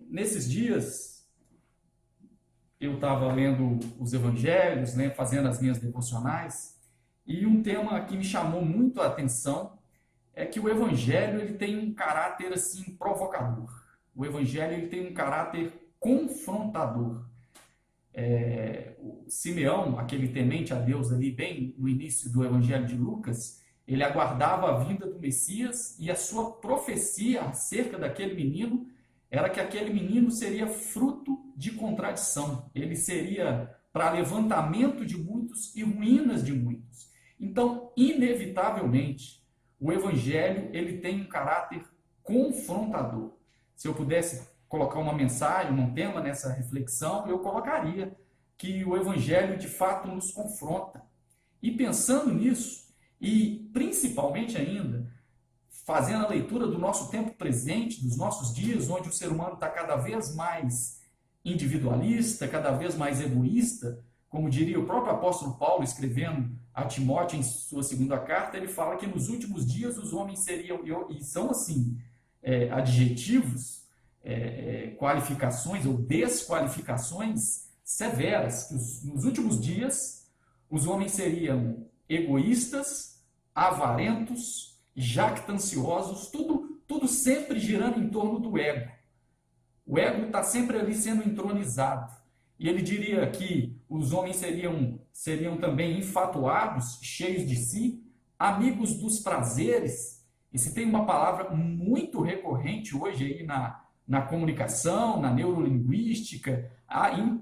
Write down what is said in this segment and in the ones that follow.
Nesses dias, eu estava lendo os evangelhos, né, fazendo as minhas devocionais, e um tema que me chamou muito a atenção é que o evangelho ele tem um caráter assim provocador. O evangelho ele tem um caráter confrontador. O Simeão, aquele temente a Deus ali bem no início do evangelho de Lucas, ele aguardava a vinda do Messias e a sua profecia acerca daquele menino era que aquele menino seria fruto de contradição. Ele seria para levantamento de muitos e ruínas de muitos. Então, inevitavelmente, o evangelho ele tem um caráter confrontador. Se eu pudesse colocar uma mensagem, um tema nessa reflexão, eu colocaria que o evangelho de fato nos confronta. E pensando nisso, e principalmente ainda, fazendo a leitura do nosso tempo presente, dos nossos dias, onde o ser humano está cada vez mais individualista, cada vez mais egoísta, como diria o próprio apóstolo Paulo escrevendo a Timóteo em sua segunda carta, ele fala que nos últimos dias os homens seriam, e são assim, adjetivos, qualificações ou desqualificações severas, que nos últimos dias os homens seriam egoístas, avarentos, jactanciosos, tudo sempre girando em torno do ego. O ego está sempre ali sendo entronizado. E ele diria que os homens seriam também infatuados, cheios de si, amigos dos prazeres. E se tem uma palavra muito recorrente hoje aí na comunicação, na neurolinguística,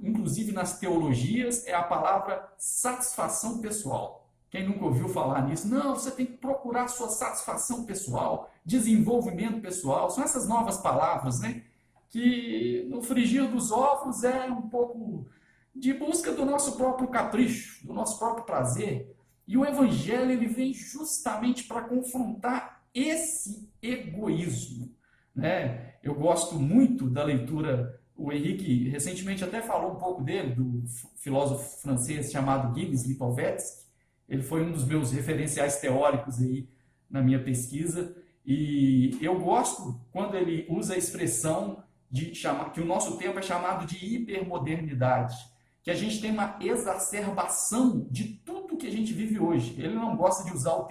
inclusive nas teologias, é a palavra satisfação pessoal. Quem nunca ouviu falar nisso? Não, você tem que procurar sua satisfação pessoal, desenvolvimento pessoal. São essas novas palavras, né? Que no frigir dos ovos é um pouco de busca do nosso próprio capricho, do nosso próprio prazer. E o evangelho ele vem justamente para confrontar esse egoísmo, né? Eu gosto muito da leitura, o Henrique recentemente até falou um pouco dele, do filósofo francês chamado Gilles Lipovetsky. Ele foi um dos meus referenciais teóricos aí na minha pesquisa. E eu gosto quando ele usa a expressão de chamar, que o nosso tempo é chamado de hipermodernidade, que a gente tem uma exacerbação de tudo que a gente vive hoje. Ele não gosta de usar o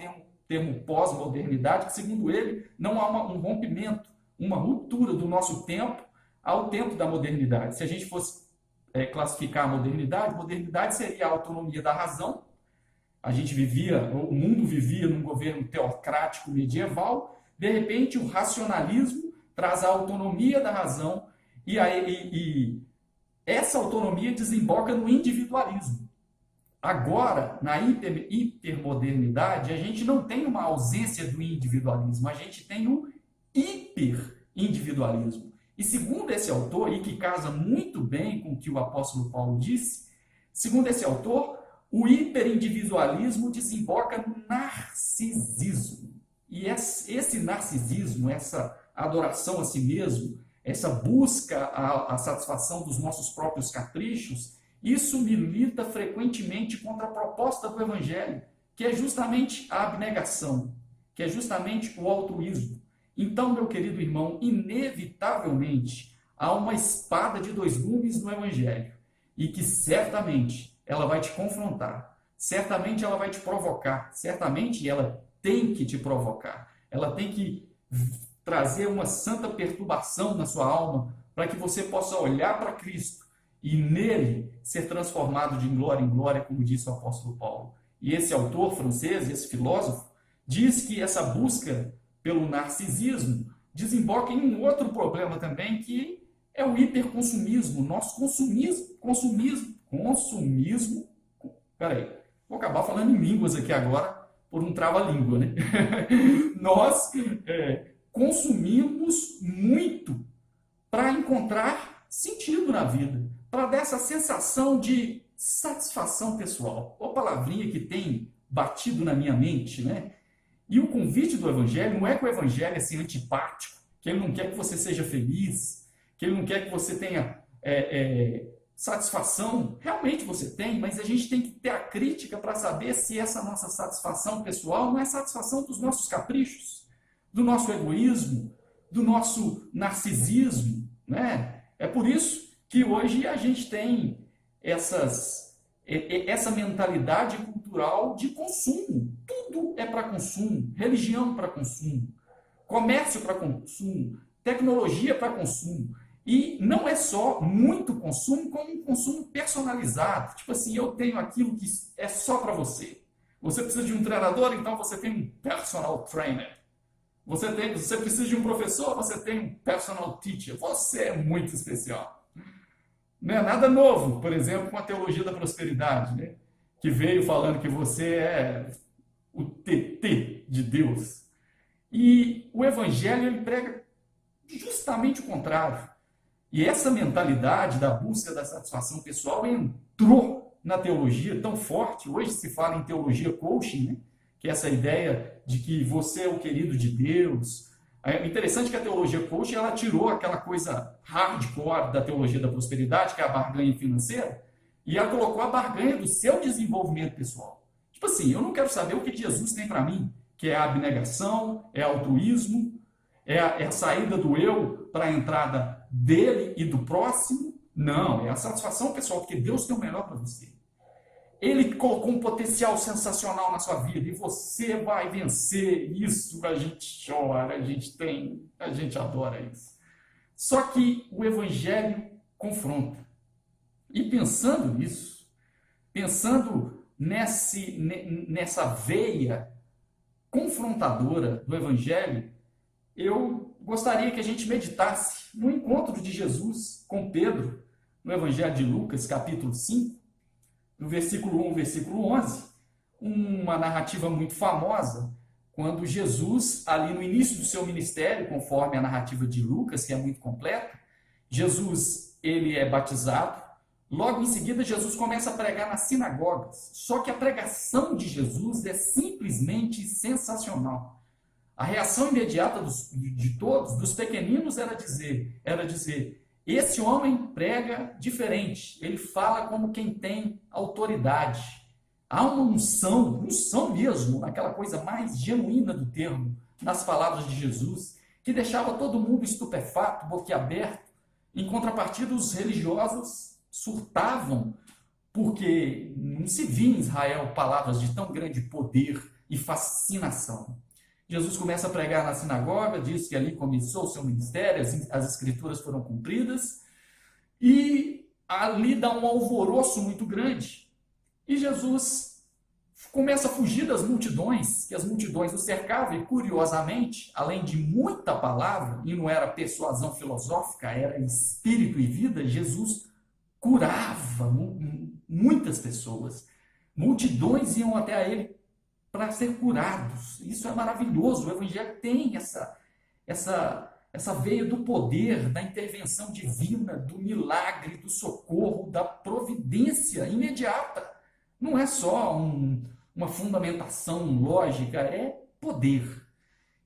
termo pós-modernidade, que segundo ele não há um rompimento, uma ruptura do nosso tempo ao tempo da modernidade. Se a gente fosse classificar a modernidade seria a autonomia da razão. O mundo vivia num governo teocrático medieval, de repente o racionalismo traz a autonomia da razão e essa autonomia desemboca no individualismo. Agora, na hipermodernidade, a gente não tem uma ausência do individualismo, a gente tem o hiperindividualismo. E segundo esse autor, e que casa muito bem com o que o apóstolo Paulo disse, segundo esse autor, o hiperindividualismo desemboca no narcisismo. E esse narcisismo, essa adoração a si mesmo, essa busca à satisfação dos nossos próprios caprichos, isso milita frequentemente contra a proposta do Evangelho, que é justamente a abnegação, que é justamente o altruísmo. Então, meu querido irmão, inevitavelmente há uma espada de dois gumes no Evangelho, e que certamente ela vai te confrontar, certamente ela vai te provocar, certamente ela tem que te provocar, ela tem que trazer uma santa perturbação na sua alma para que você possa olhar para Cristo e nele ser transformado de glória em glória, como disse o apóstolo Paulo. E esse autor francês, esse filósofo, diz que essa busca pelo narcisismo desemboca em um outro problema também, que é o hiperconsumismo, nosso consumismo. Peraí, vou acabar falando em línguas aqui agora, por um trava-língua, né? Nós consumimos muito para encontrar sentido na vida, para dar essa sensação de satisfação pessoal. Uma palavrinha que tem batido na minha mente, né? E o convite do Evangelho não é que o Evangelho é assim, antipático, que ele não quer que você seja feliz, que ele não quer que você tenha satisfação. Realmente você tem, mas a gente tem que ter a crítica para saber se essa nossa satisfação pessoal não é satisfação dos nossos caprichos, do nosso egoísmo, do nosso narcisismo, né? É por isso que hoje a gente tem essa mentalidade cultural de consumo. Tudo é para consumo, religião para consumo, comércio para consumo, tecnologia para consumo. E não é só muito consumo, como um consumo personalizado. Tipo assim, eu tenho aquilo que é só para você. Você precisa de um treinador, então você tem um personal trainer. Você precisa de um professor, você tem um personal teacher. Você é muito especial. Não é nada novo, por exemplo, com a teologia da prosperidade, né? Que veio falando que você é o TT de Deus. E o Evangelho ele prega justamente o contrário. E essa mentalidade da busca da satisfação pessoal entrou na teologia tão forte. Hoje se fala em teologia coaching, né? Que é essa ideia de que você é o querido de Deus. É interessante que a teologia coaching ela tirou aquela coisa hardcore da teologia da prosperidade, que é a barganha financeira, e ela colocou a barganha do seu desenvolvimento pessoal. Tipo assim, eu não quero saber o que Jesus tem para mim, que é a abnegação, é altruísmo, é a saída do eu para a entrada dele e do próximo. Não, é a satisfação pessoal, porque Deus tem o melhor para você. Ele colocou um potencial sensacional na sua vida e você vai vencer isso. A gente chora, a gente adora isso. Só que o Evangelho confronta. E pensando nisso, pensando nessa veia confrontadora do Evangelho, eu gostaria que a gente meditasse no encontro de Jesus com Pedro, no Evangelho de Lucas, capítulo 5, no versículo 1, versículo 11, uma narrativa muito famosa, quando Jesus, ali no início do seu ministério, conforme a narrativa de Lucas, que é muito completa, Jesus, ele é batizado, logo em seguida Jesus começa a pregar nas sinagogas, só que a pregação de Jesus é simplesmente sensacional. A reação imediata de todos, dos pequeninos, era dizer, esse homem prega diferente, ele fala como quem tem autoridade. Há uma unção mesmo, aquela coisa mais genuína do termo, nas palavras de Jesus, que deixava todo mundo estupefato, boquiaberto. Em contrapartida, os religiosos surtavam, porque não se via em Israel palavras de tão grande poder e fascinação. Jesus começa a pregar na sinagoga, diz que ali começou o seu ministério, as escrituras foram cumpridas, e ali dá um alvoroço muito grande. E Jesus começa a fugir das multidões, que as multidões o cercavam, e curiosamente, além de muita palavra, e não era persuasão filosófica, era espírito e vida, Jesus curava muitas pessoas. Multidões iam até a ele para ser curados. Isso é maravilhoso. O Evangelho tem essa veia do poder, da intervenção divina, do milagre, do socorro, da providência imediata. Não é só uma fundamentação lógica, é poder.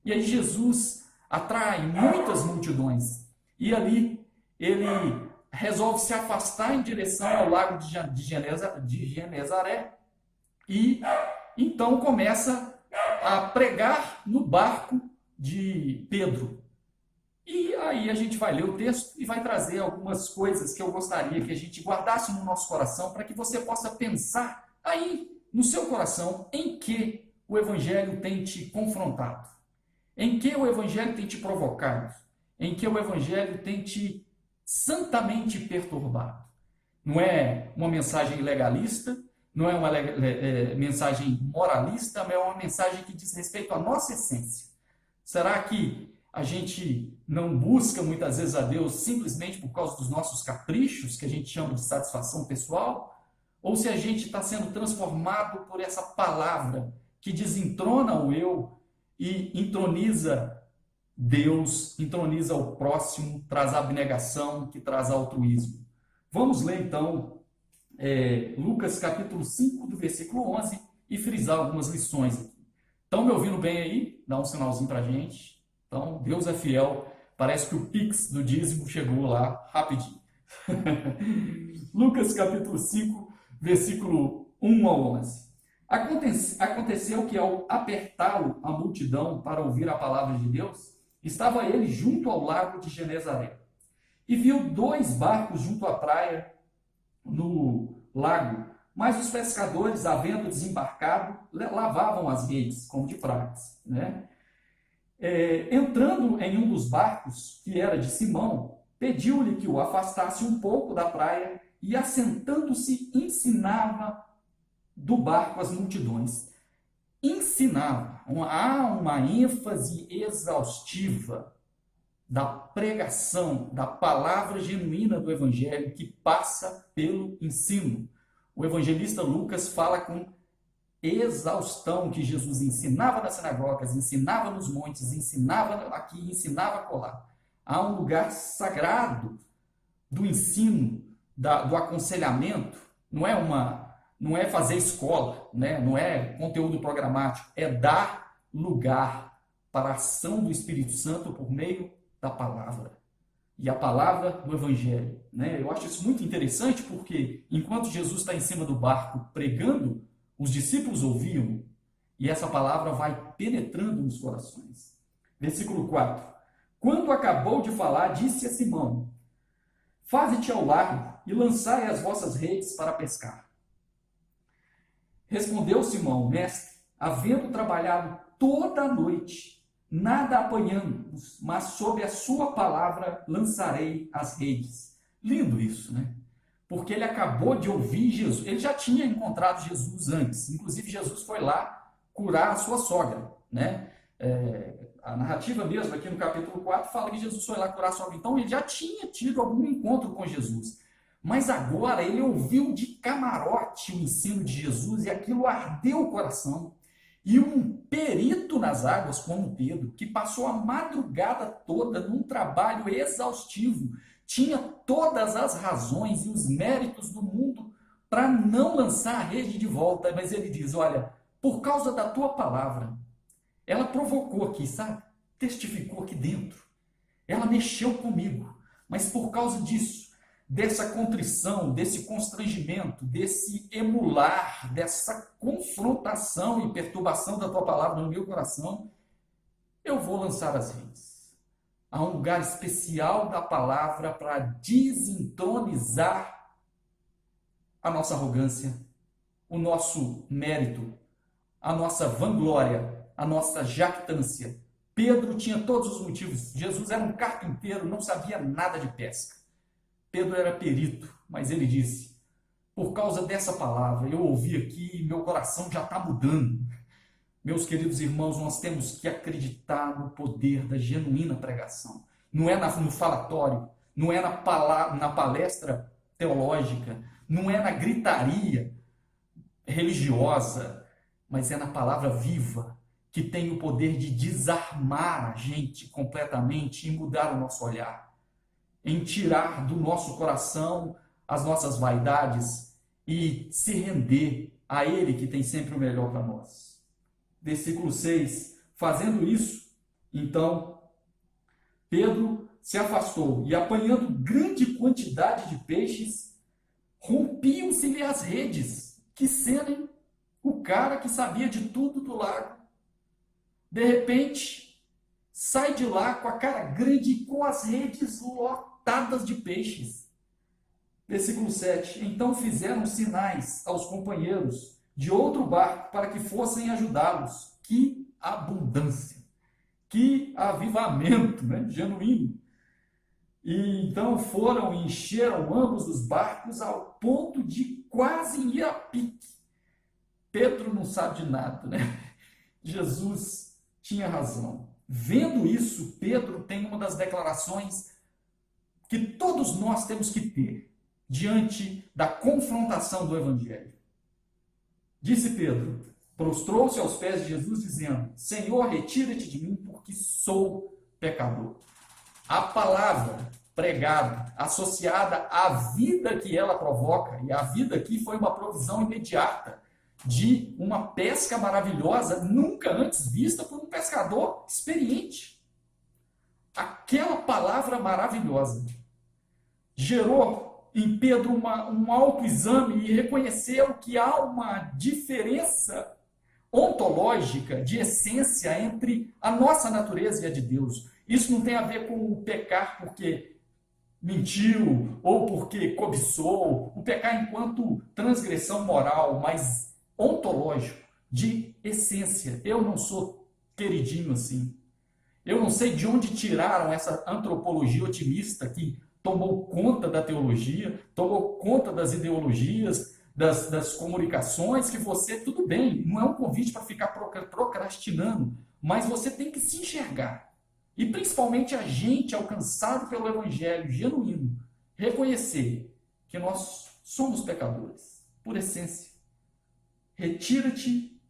E aí Jesus atrai muitas multidões. E ali ele resolve se afastar em direção ao lago de Genezaré e então começa a pregar no barco de Pedro. E aí a gente vai ler o texto e vai trazer algumas coisas que eu gostaria que a gente guardasse no nosso coração para que você possa pensar aí no seu coração em que o Evangelho tem te confrontado, em que o Evangelho tem te provocado, em que o Evangelho tem te santamente perturbado. Não é uma mensagem legalista, não é uma mensagem moralista, mas é uma mensagem que diz respeito à nossa essência. Será que a gente não busca muitas vezes a Deus simplesmente por causa dos nossos caprichos, que a gente chama de satisfação pessoal? Ou se a gente está sendo transformado por essa palavra que desentrona o eu e entroniza Deus, entroniza o próximo, traz abnegação, que traz altruísmo. Vamos ler então Lucas capítulo 5, do versículo 11, e frisar algumas lições aqui. Estão me ouvindo bem aí? Dá um sinalzinho para a gente. Então, Deus é fiel. Parece que o Pix do dízimo chegou lá rapidinho. Lucas capítulo 5, versículo 1 ao 11. Aconteceu que ao apertá-lo a multidão para ouvir a palavra de Deus, estava ele junto ao lago de Genezaré e viu 2 barcos junto à praia no lago, mas os pescadores, havendo desembarcado, lavavam as redes, como de praxe, né? Entrando em um dos barcos, que era de Simão, pediu-lhe que o afastasse um pouco da praia e, assentando-se, ensinava do barco as multidões. Ensinava. Há uma ênfase exaustiva da pregação, da palavra genuína do Evangelho que passa pelo ensino. O evangelista Lucas fala com exaustão que Jesus ensinava nas sinagogas, ensinava nos montes, ensinava aqui, ensinava acolá. Há um lugar sagrado do ensino, do aconselhamento. Não é fazer escola, né? Não é conteúdo programático, é dar lugar para a ação do Espírito Santo por meio da palavra. E a palavra do Evangelho, né? Eu acho isso muito interessante porque enquanto Jesus está em cima do barco pregando, os discípulos ouviam e essa palavra vai penetrando nos corações. Versículo 4. Quando acabou de falar, disse a Simão: faze-te ao largo e lançai as vossas redes para pescar. Respondeu Simão: mestre, havendo trabalhado toda a noite, nada apanhamos, mas sob a sua palavra lançarei as redes. Lindo isso, né? Porque ele acabou de ouvir Jesus. Ele já tinha encontrado Jesus antes. Inclusive, Jesus foi lá curar a sua sogra, né? A narrativa mesmo, aqui no capítulo 4, fala que Jesus foi lá curar a sogra. Então, ele já tinha tido algum encontro com Jesus. Mas agora, ele ouviu de camarote o ensino de Jesus e aquilo ardeu o coração. E um perito nas águas, como Pedro, que passou a madrugada toda num trabalho exaustivo, tinha todas as razões e os méritos do mundo para não lançar a rede de volta. Mas ele diz, olha, por causa da tua palavra, ela provocou aqui, sabe? Testificou aqui dentro. Ela mexeu comigo. Mas por causa disso, dessa contrição, desse constrangimento, desse emular, dessa confrontação e perturbação da tua palavra no meu coração, eu vou lançar as redes. Há um lugar especial da palavra para desentronizar a nossa arrogância, o nosso mérito, a nossa vanglória, a nossa jactância. Pedro tinha todos os motivos. Jesus era um carpinteiro, não sabia nada de pesca. Pedro era perito, mas ele disse, por causa dessa palavra, eu ouvi aqui e meu coração já está mudando. Meus queridos irmãos, nós temos que acreditar no poder da genuína pregação. Não é no falatório, não é na palestra teológica, não é na gritaria religiosa, mas é na palavra viva, que tem o poder de desarmar a gente completamente e mudar o nosso olhar, em tirar do nosso coração as nossas vaidades e se render a Ele que tem sempre o melhor para nós. Versículo 6, fazendo isso, então, Pedro se afastou e apanhando grande quantidade de peixes, rompiam-se-lhe as redes, que sendo o cara que sabia de tudo do lago. De repente, sai de lá com a cara grande e com as redes lotadas de peixes. Versículo 7, então fizeram sinais aos companheiros de outro barco para que fossem ajudá-los. Que abundância, que avivamento, né? Genuíno. E então foram e encheram ambos os barcos ao ponto de quase ir a pique. Pedro não sabe de nada, né? Jesus tinha razão. Vendo isso, Pedro tem uma das declarações que todos nós temos que ter diante da confrontação do Evangelho. Disse Pedro, prostrou-se aos pés de Jesus, dizendo, Senhor, retira-te de mim, porque sou pecador. A palavra pregada, associada à vida que ela provoca, e a vida aqui foi uma provisão imediata de uma pesca maravilhosa, nunca antes vista por um pescador experiente. Aquela palavra maravilhosa gerou em Pedro um autoexame e reconheceu que há uma diferença ontológica, de essência, entre a nossa natureza e a de Deus. Isso não tem a ver com o pecar porque mentiu ou porque cobiçou, o pecar enquanto transgressão moral, mas ontológico, de essência. Eu não sou queridinho assim. Eu não sei de onde tiraram essa antropologia otimista que tomou conta da teologia, tomou conta das ideologias, das comunicações, que você, tudo bem, não é um convite para ficar procrastinando, mas você tem que se enxergar. E principalmente a gente, alcançado pelo evangelho genuíno, reconhecer que nós somos pecadores, por essência. Retira-te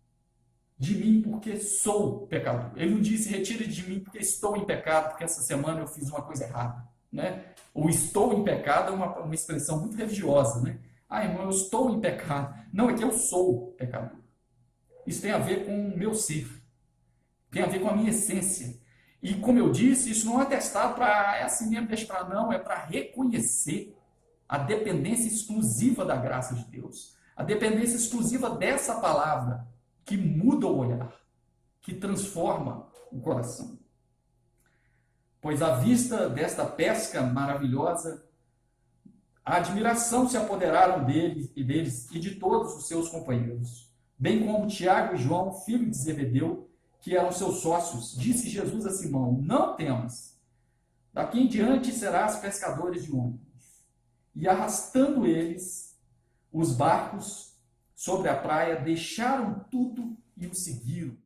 de mim porque sou pecador. Ele não disse retira de mim porque estou em pecado, porque essa semana eu fiz uma coisa errada, né? O estou em pecado é uma expressão muito religiosa, né? Ah, irmão, eu estou em pecado. Não, é que eu sou pecador. Isso tem a ver com o meu ser, tem a ver com a minha essência. E como eu disse, isso não é atestado para, é assim mesmo, deixa para não, é para reconhecer a dependência exclusiva da graça de Deus, a dependência exclusiva dessa palavra, que muda o olhar, que transforma o coração. Pois à vista desta pesca maravilhosa, a admiração se apoderaram deles e de todos os seus companheiros, bem como Tiago e João, filho de Zebedeu, que eram seus sócios. Disse Jesus a Simão: não temas, daqui em diante serás pescadores de homens. E arrastando eles os barcos sobre a praia, deixaram tudo e o seguiram.